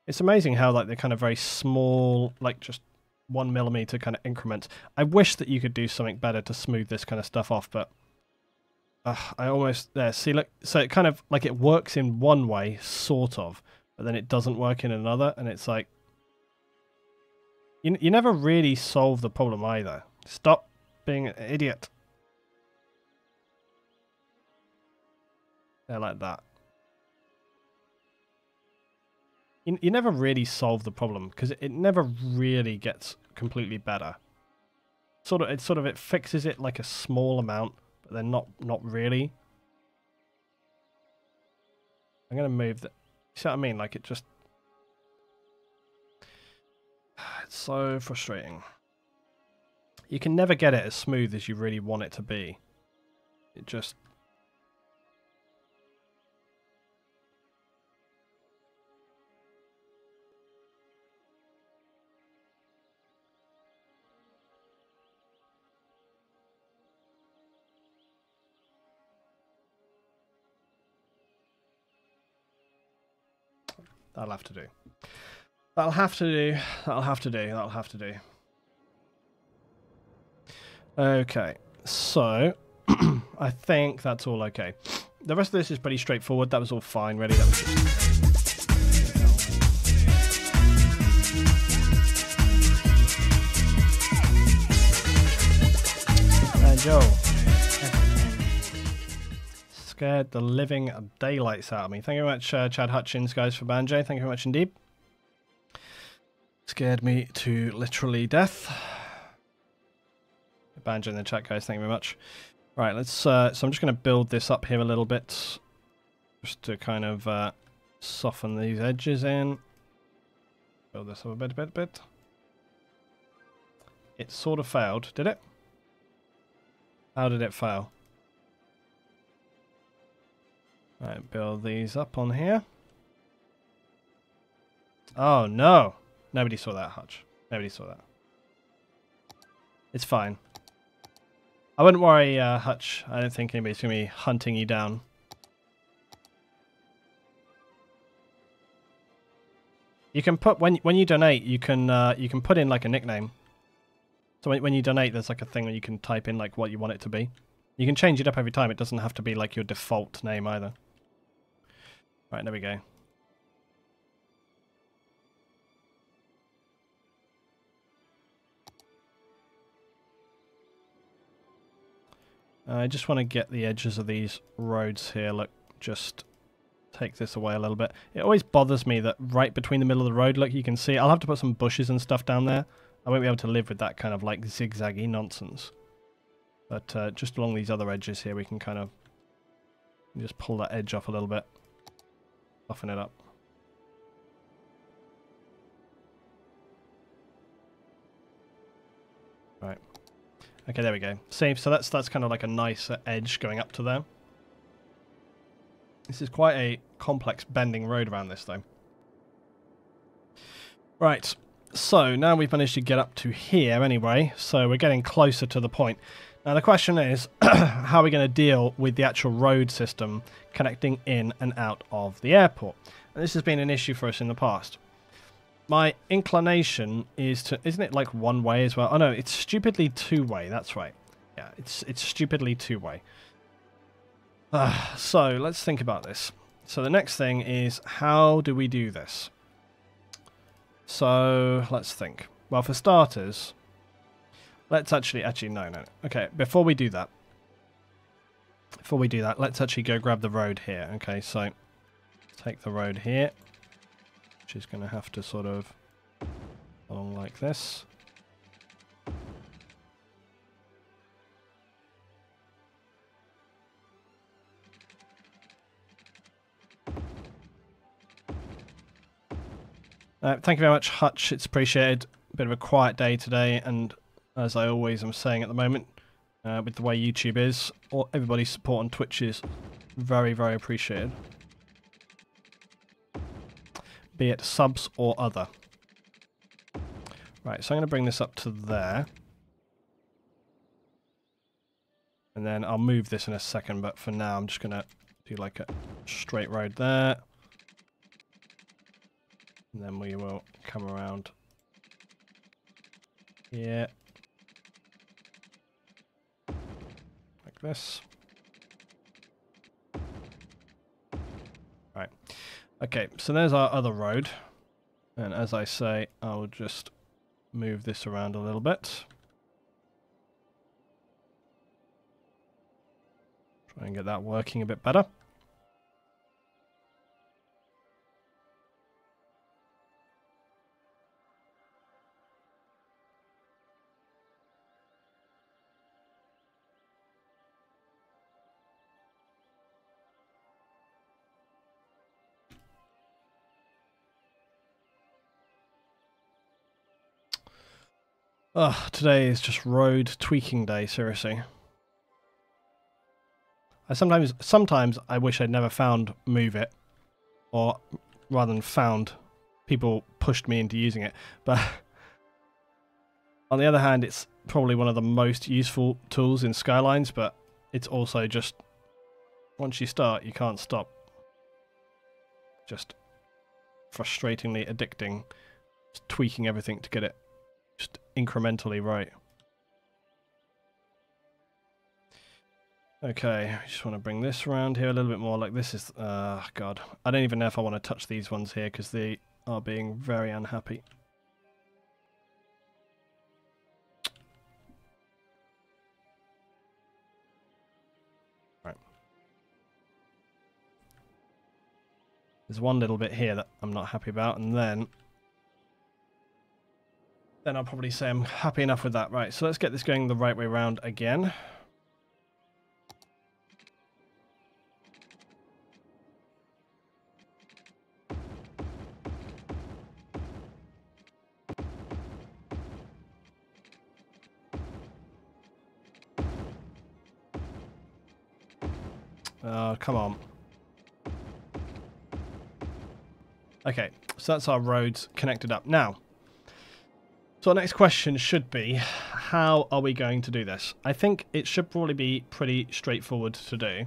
It's amazing how like they're kind of very small, like just 1 millimeter kind of increments. I wish that you could do something better to smooth this kind of stuff off, but I almost there. See, look, so it kind of like it works in one way, sort of, but then it doesn't work in another, and it's like. You never really solve the problem either. Stop being an idiot. Yeah, like that. You never really solve the problem because it never really gets completely better. It fixes it like a small amount, but then not really. I'm gonna move that. You see what I mean? Like it just. It's so frustrating. You can never get it as smooth as you really want it to be. It just... That'll have to do. That'll have to do. That'll have to do. That'll have to do. Okay, so I think that's all okay. The rest of this is pretty straightforward. That was all fine, really. That was just... Joe. Scared the living daylights out of me. Thank you very much, Chad Hutchins, guys, for Banjo. Thank you very much indeed. Scared me to literally death. Banjo in the chat, guys. Thank you very much. Right, let's. So I'm just going to build this up here a little bit, just to kind of soften these edges in. Build this up a bit. It sort of failed, did it? How did it fail? Right, build these up on here. Oh no! Nobody saw that, Hutch. Nobody saw that. It's fine. I wouldn't worry, Hutch. I don't think anybody's going to be hunting you down. You can put when you donate, you can put in like a nickname. So when you donate, there's like a thing where you can type in like what you want it to be. You can change it up every time. It doesn't have to be like your default name either. Right, there we go. I just want to get the edges of these roads here. Look, just take this away a little bit. It always bothers me that right between the middle of the road, look, you can see. I'll have to put some bushes and stuff down there. I won't be able to live with that kind of like zigzaggy nonsense. But just along these other edges here, we can kind of just pull that edge off a little bit. Soften it up. Right. Okay, there we go. See, so that's kind of like a nice edge going up to there. This is quite a complex bending road around this, though. Right, so now we've managed to get up to here anyway, so we're getting closer to the point. Now the question is, how are we going to deal with the actual road system connecting in and out of the airport? And this has been an issue for us in the past. My inclination is to... Isn't it like one way as well? Oh no, it's stupidly two-way, that's right. Yeah, it's stupidly two-way. So let's think about this. So the next thing is, how do we do this? So let's think. Well, for starters, let's actually no. Okay, before we do that, let's actually go grab the road here. Okay, so take the road here, which is going to have to sort of along like this. Thank you very much, Hutch. It's appreciated. A bit of a quiet day today, and as I always am saying at the moment, with the way YouTube is, everybody's support on Twitch is very, very appreciated. Be it subs or other. Right, so I'm going to bring this up to there. And then I'll move this in a second, but for now I'm just going to do like a straight road there. And then we will come around here. Like this. Right. Okay, so there's our other road. And as I say, I'll just move this around a little bit. Try and get that working a bit better. Ugh, today is just road tweaking day, seriously. Sometimes I wish I'd never found Move It, or rather than found, people pushed me into using it. But on the other hand, it's probably one of the most useful tools in Skylines, but it's also just, once you start, you can't stop. Just frustratingly addicting, just tweaking everything to get it just incrementally right. Okay, I just want to bring this around here a little bit more. Like this is, God, I don't even know if I want to touch these ones here because they are being very unhappy. Right. There's one little bit here that I'm not happy about, and then I'll probably say I'm happy enough with that. Right, so let's get this going the right way around again. Oh, come on. Okay, so that's our roads connected up. Now, so our next question should be, how are we going to do this? I think it should probably be pretty straightforward to do.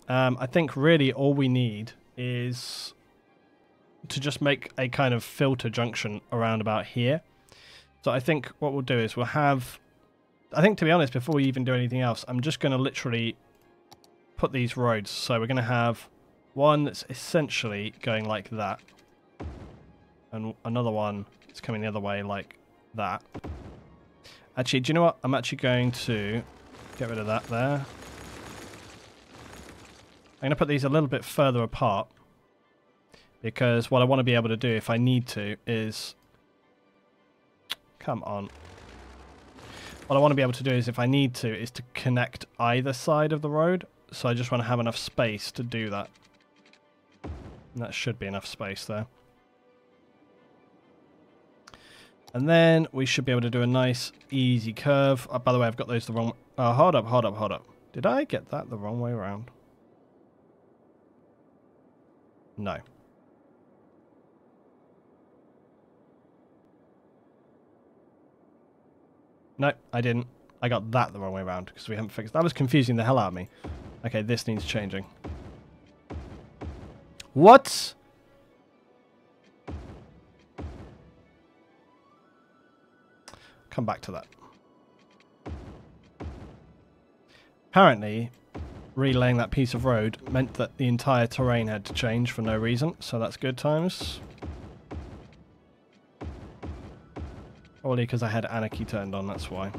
I think really all we need is to just make a kind of filter junction around about here. So I think what we'll do is we'll have, I think to be honest, before we even do anything else, I'm just going to literally put these roads. So we're going to have one that's essentially going like that, and another one that's coming the other way like that. Actually, do you know what? I'm actually going to get rid of that there. I'm going to put these a little bit further apart, because what I want to be able to do if I need to is... Come on. What I want to be able to do is, if I need to, is to connect either side of the road. So I just want to have enough space to do that. And that should be enough space there. And then we should be able to do a nice, easy curve. Oh, by the way, I've got those the wrong... Oh, hold up. Did I get that the wrong way around? No. No, I didn't. I got that the wrong way around because we haven't fixed... That was confusing the hell out of me. Okay, this needs changing. What? Come back to that. Apparently, relaying that piece of road meant that the entire terrain had to change for no reason, so that's good times. Probably because I had Anarchy turned on, that's why.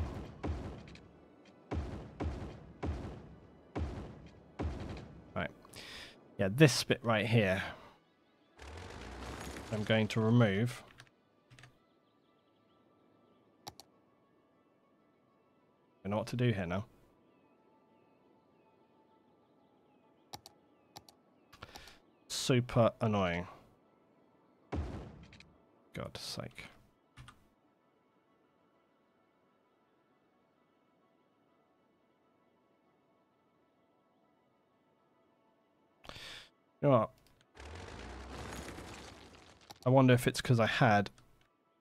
Right. Yeah, this bit right here I'm going to remove. I know what to do here now. Super annoying. God's sake. You know what? I wonder if it's because I had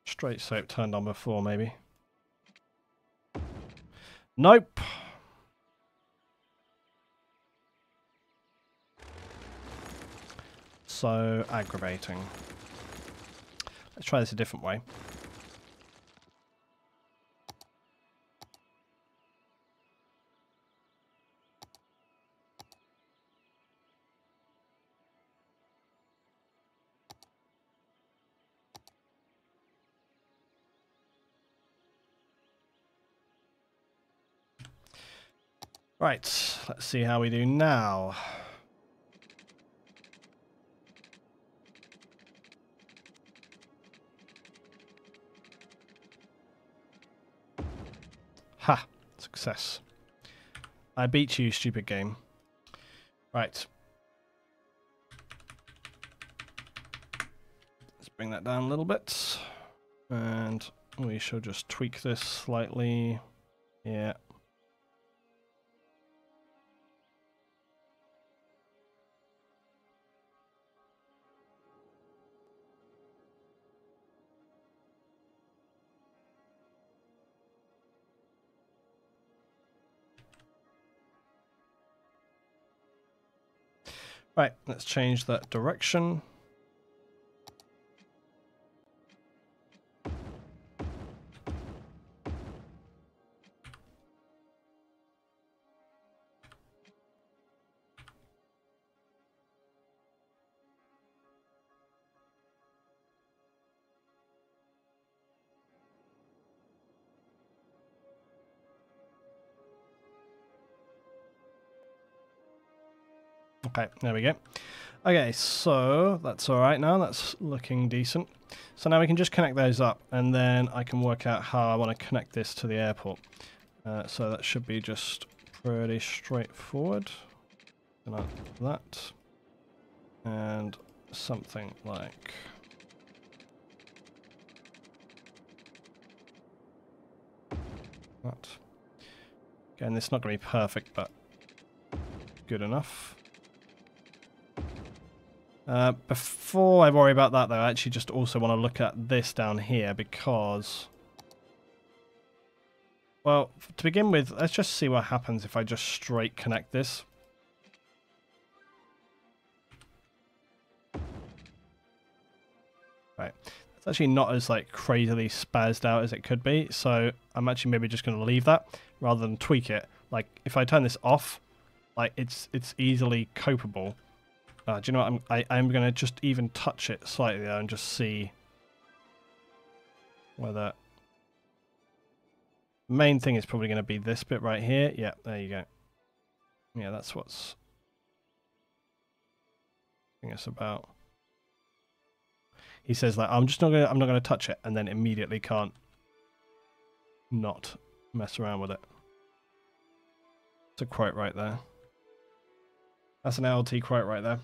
straight soap turned on before, maybe. Nope. So aggravating. Let's try this a different way. Right, let's see how we do now. Ha! Success. I beat you, stupid game. Right. Let's bring that down a little bit. And we shall just tweak this slightly. Yeah. Right, let's change that direction. Okay, there we go. Okay, so that's all right now. That's looking decent. So now we can just connect those up, and then I can work out how I want to connect this to the airport. So that should be just pretty straightforward. Like that. And something like... that. Again, this is not going to be perfect, but good enough. Before I worry about that, though, I actually just also want to look at this down here because... well, to begin with, let's just see what happens if I just straight connect this. Right. It's actually not as, like, crazily spazzed out as it could be, so I'm actually maybe just going to leave that rather than tweak it. Like, if I turn this off, like, it's easily copable. Do you know what? I'm going to just even touch it slightly there and just see whether... main thing is probably going to be this bit right here. Yeah, there you go. Yeah, that's what's... I think it's about... he says like, I'm not gonna touch it, and then immediately can't not mess around with it. It's a quote right there. That's an LT quote right there.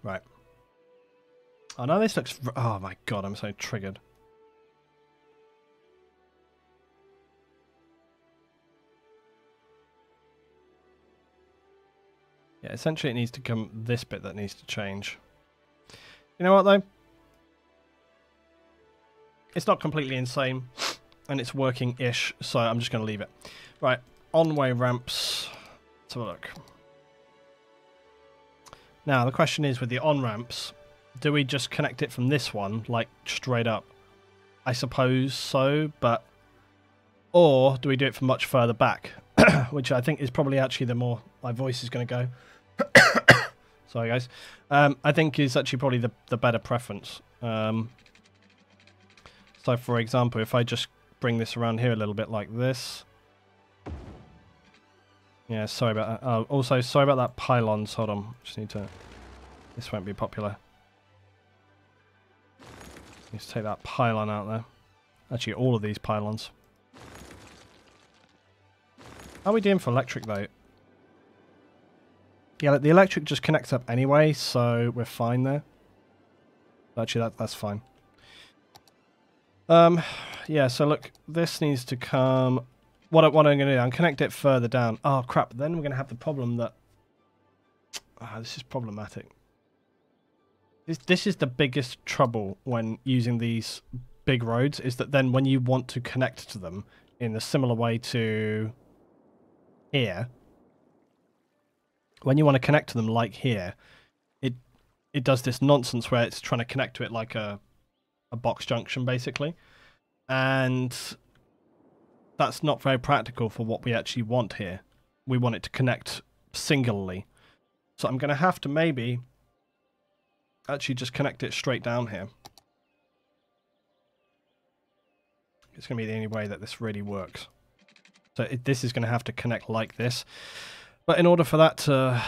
Right. Oh no, this looks... oh my god, I'm so triggered. Yeah, essentially it needs to come... this bit that needs to change. You know what though? It's not completely insane, and it's working-ish, so I'm just going to leave it. Right, on-way ramps. Let's have a look. Now, the question is with the on-ramps, do we just connect it from this one, like straight up? I suppose so, but... Or do we do it from much further back? Which I think is probably actually the more my voice is going to go. Sorry, guys. I think is actually probably the better preference. So, for example, if I just bring this around here a little bit like this. Yeah, sorry about that. Oh, also, sorry about that pylons. Hold on. Just need to... This won't be popular. Let's take that pylon out there. Actually, all of these pylons. How are we doing for electric, though? Yeah, the electric just connects up anyway, so we're fine there. Actually, that's fine. Yeah, so look, this needs to come... What I'm going to do, I'm connect it further down. Oh, crap, then we're going to have the problem that... this is problematic. This is the biggest trouble when using these big roads, is that then when you want to connect to them in a similar way to here, when you want to connect to them like here, it does this nonsense where it's trying to connect to it like a box junction, basically. And that's not very practical for what we actually want here. We want it to connect singularly. So I'm going to have to maybe actually just connect it straight down here. It's going to be the only way that this really works. So this is going to have to connect like this. But in order for that to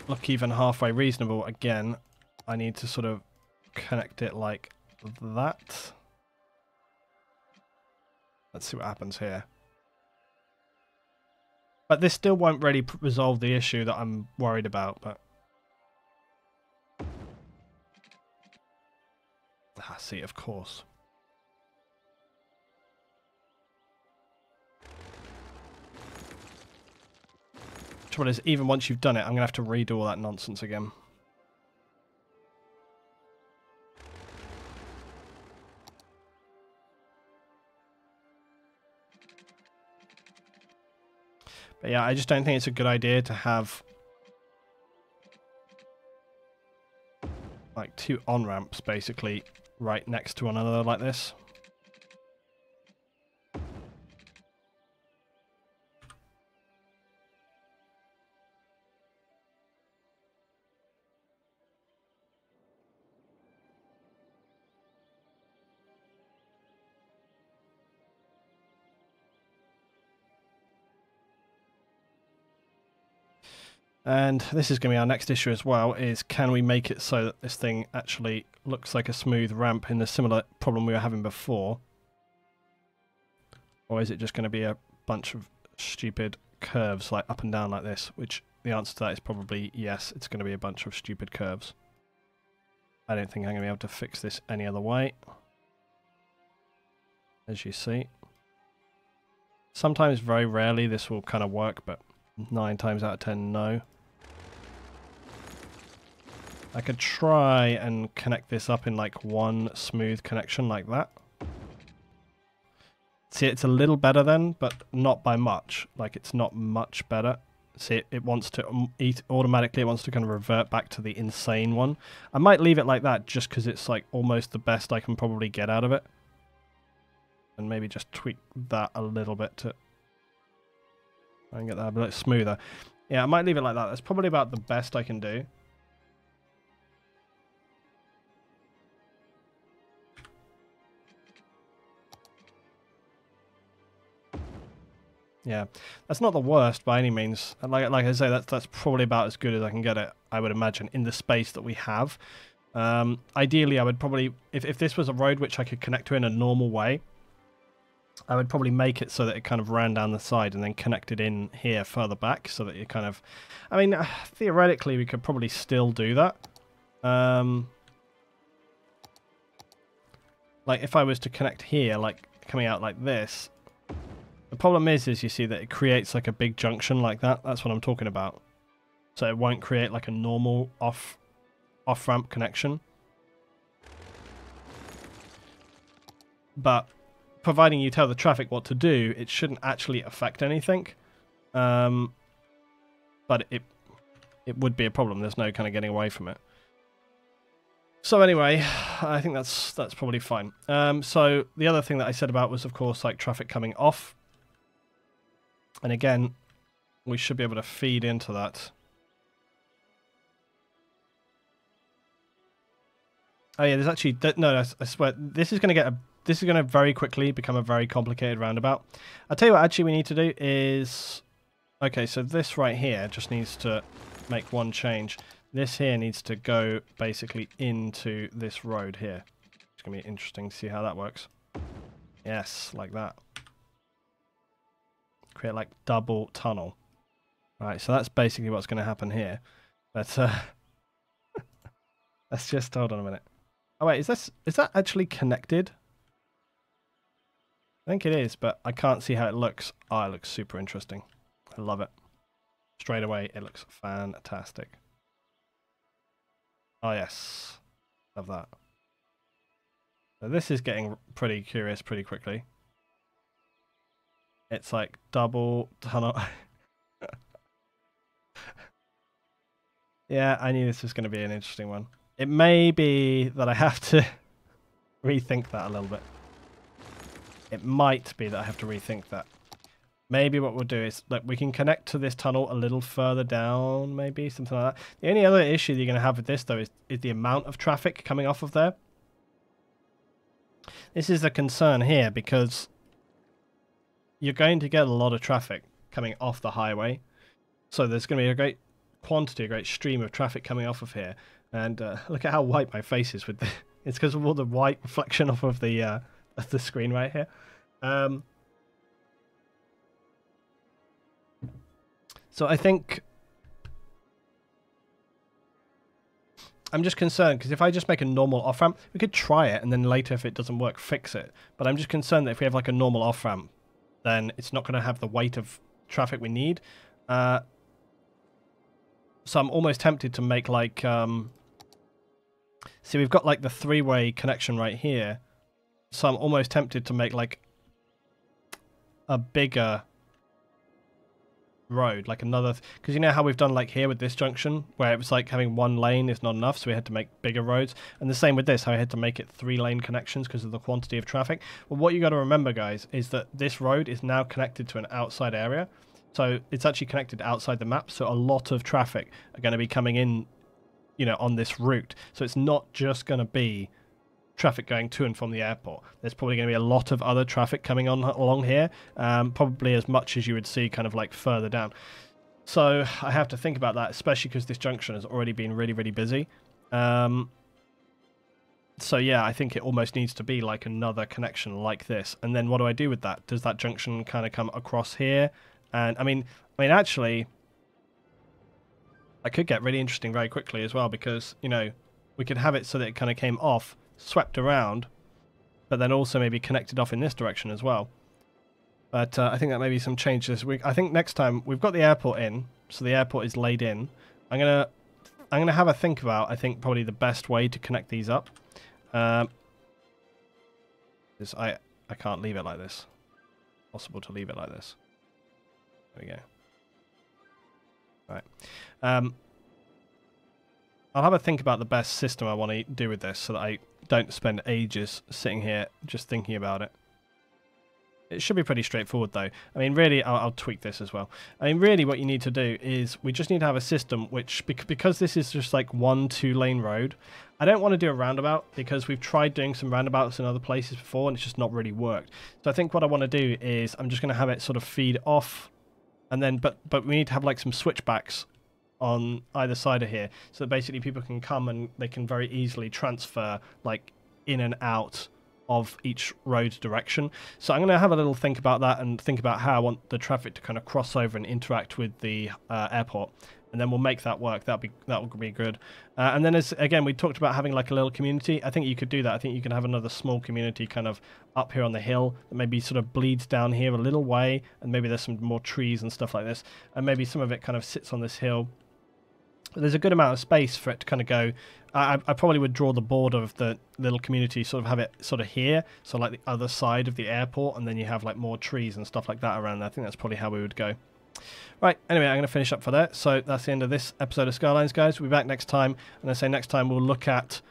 look even halfway reasonable, again, I need to sort of connect it like that. Let's see what happens here. But this still won't really resolve the issue that I'm worried about. But see, of course. Trouble is, even once you've done it, I'm going to have to redo all that nonsense again. But yeah, I just don't think it's a good idea to have like two on-ramps basically right next to one another like this. And this is going to be our next issue as well, is can we make it so that this thing actually looks like a smooth ramp in the similar problem we were having before? Or is it just going to be a bunch of stupid curves like up and down like this? Which the answer to that is probably yes, it's going to be a bunch of stupid curves. I don't think I'm going to be able to fix this any other way. As you see. Sometimes, very rarely, this will kind of work, but 9 times out of 10, no. I could try and connect this up in like one smooth connection like that. See, it's a little better then, but not by much. Like, it's not much better. See, it wants to automatically, it wants to kind of revert back to the insane one. I might leave it like that just because it's like almost the best I can probably get out of it. And maybe just tweak that a little bit to try and get that a bit smoother. Yeah, I might leave it like that. That's probably about the best I can do. Yeah, that's not the worst by any means. Like I say, that's probably about as good as I can get it, I would imagine, in the space that we have. Ideally, I would probably, if this was a road which I could connect to in a normal way, I would probably make it so that it kind of ran down the side and then connected in here further back so that you kind of... I mean, theoretically, we could probably still do that. Like, if I was to connect here, like, coming out like this... The problem is you see that it creates like a big junction like that. That's what I'm talking about. So it won't create like a normal off-ramp connection. But providing you tell the traffic what to do, it shouldn't actually affect anything. But it it would be a problem. There's no kind of getting away from it. So anyway, I think that's probably fine. So the other thing that I said about was, of course, like traffic coming off. And again, we should be able to feed into that. Oh yeah, there's actually no. I swear, this is going to very quickly become a very complicated roundabout. I'll tell you what. Actually, we need to do is, okay. So this right here just needs to make one change. This here needs to go basically into this road here. It's going to be interesting to see how that works. Yes, like that. Create like double tunnel. Right, so that's basically what's going to happen here. But let's just hold on a minute. Oh wait, is that actually connected? I think it is, but I can't see how it looks. Oh, it looks super interesting. I love it. Straight away, it looks fantastic. Oh yes, love that. So this is getting pretty curious pretty quickly. It's like double tunnel. Yeah, I knew this was going to be an interesting one. It may be that I have to rethink that a little bit. It might be that I have to rethink that. Maybe what we'll do is, look, we can connect to this tunnel a little further down, maybe, something like that. The only other issue that you're going to have with this, though, is the amount of traffic coming off of there. This is a concern here, because you're going to get a lot of traffic coming off the highway. So there's going to be a great quantity, a great stream of traffic coming off of here. And look at how white my face is with the... It's because of all the white reflection off of the screen right here. So I think I'm just concerned because if I just make a normal off-ramp, we could try it and then later if it doesn't work, fix it. But I'm just concerned that if we have like a normal off-ramp, then it's not going to have the weight of traffic we need. So I'm almost tempted to make like... see, we've got like the three-way connection right here. So I'm almost tempted to make like a bigger road, like another, because you know how we've done like here with this junction where it was like having one lane is not enough, so we had to make bigger roads, and the same with this, how I had to make it 3-lane connections because of the quantity of traffic. Well, what you got to remember, guys, is that this road is now connected to an outside area, so it's actually connected outside the map, so a lot of traffic are going to be coming in, you know, on this route. So it's not just going to be traffic going to and from the airport. There's probably going to be a lot of other traffic coming on along here, probably as much as you would see kind of like further down. So I have to think about that, especially because this junction has already been really, really busy. So yeah, I think it almost needs to be like another connection like this. And then what do I do with that? Does that junction kind of come across here? And I mean, actually, I could get really interesting very quickly as well, because, you know, we could have it so that it kind of came off, swept around, but then also maybe connected off in this direction as well. But I think that may be some changes. I think next time we've got the airport in, so the airport is laid in. I'm gonna have a think about, I think, probably the best way to connect these up. I can't leave it like this. Possible to leave it like this. There we go. Right. I'll have a think about the best system I want to do with this so that I don't spend ages sitting here just thinking about it. It should be pretty straightforward though. I mean, really, I'll tweak this as well. I mean, really what you need to do is we just need to have a system which, because this is just like 1-2-lane road, I don't want to do a roundabout because we've tried doing some roundabouts in other places before and it's just not really worked. So I think what I want to do is I'm just going to have it sort of feed off, and then, but we need to have like some switchbacks on either side of here, so that basically people can come and they can very easily transfer like in and out of each road direction. So I'm going to have a little think about that and think about how I want the traffic to kind of cross over and interact with the airport, and then we'll make that work. That will be good. And then again, we talked about having like a little community. I think you could do that. I think you can have another small community kind of up here on the hill that maybe sort of bleeds down here a little way, and maybe there's some more trees and stuff like this, and maybe some of it kind of sits on this hill. There's a good amount of space for it to kind of go. I probably would draw the border of the little community, sort of have it sort of here, so like the other side of the airport, and then you have like more trees and stuff like that around there. I think that's probably how we would go. Right, anyway, I'm going to finish up for there. So that's the end of this episode of Skylines, guys. We'll be back next time. And I say next time we'll look at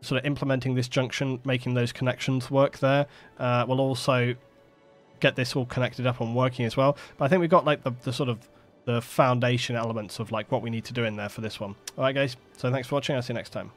sort of implementing this junction, making those connections work there. We'll also get this all connected up and working as well. But I think we've got like the sort of the foundation elements of like what we need to do in there for this one. All right, guys. So thanks for watching. I'll see you next time.